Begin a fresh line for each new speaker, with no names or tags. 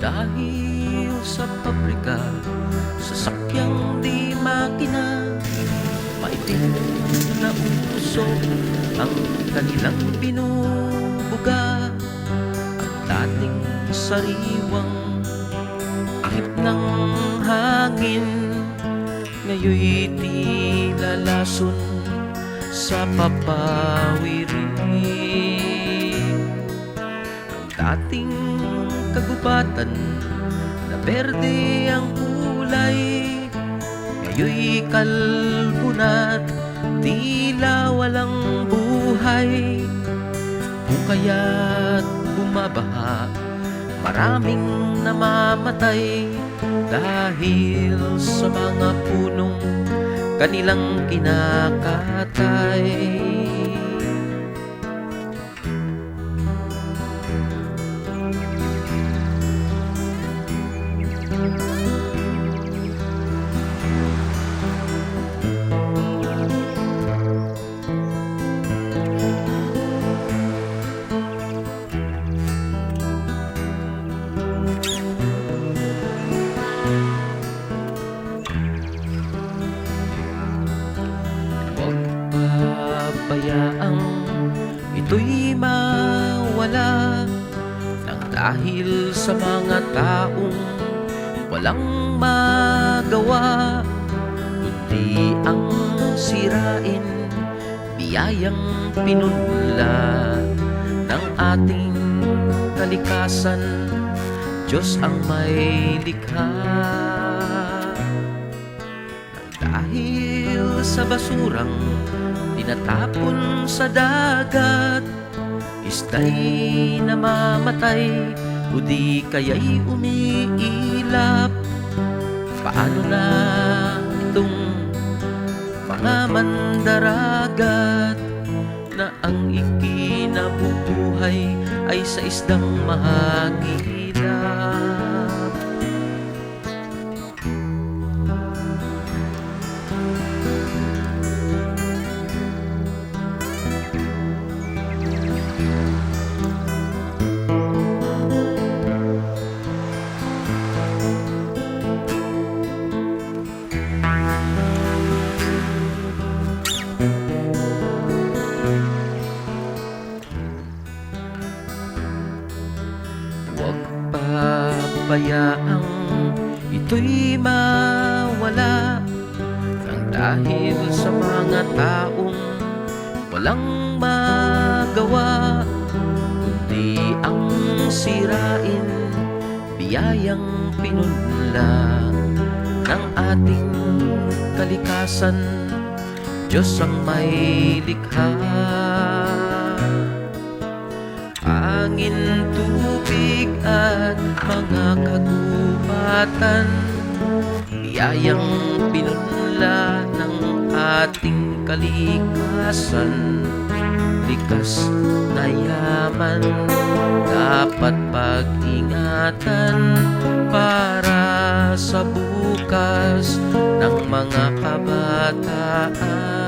Dahil sa pabrika, sasakyang di makina, maitim na uso ang kanilang binubuga. Ang dating sariwang ihip ng hangin, ngayoy tila lason sa papawirin. Ang dating kagubatan na berde ang kulay, ngayoy kalbo na't tila walang buhay. Kung kaya't bumabaha, maraming namamatay dahil sa mga punong kanilang kinakatay. Pabayaang ito'y mawala nang dahil sa mga taong walang magawa, kundi ang sirain biyayang pinunla ng ating kalikasan. Diyos ang may likha. Nang dahil sa basurang tinatapon sa dagat, ista'y namamatay o di kaya'y umiilap. Paano na itong mga mandaragat na ang ikinabubuhay ay sa isdang mahagilap? Huwag pabayaang ito'y mawala nang dahil sa mga taong walang magawa, kundi ang sirain biyayang pinunla ng ating kalikasan. Diyos ang may likha. Hangin, tubig at mga kagubatan, biyayang pinunla ng ating kalikasan. Likas na yaman dapat pag-ingatan para sa bukas ng mga kabataan.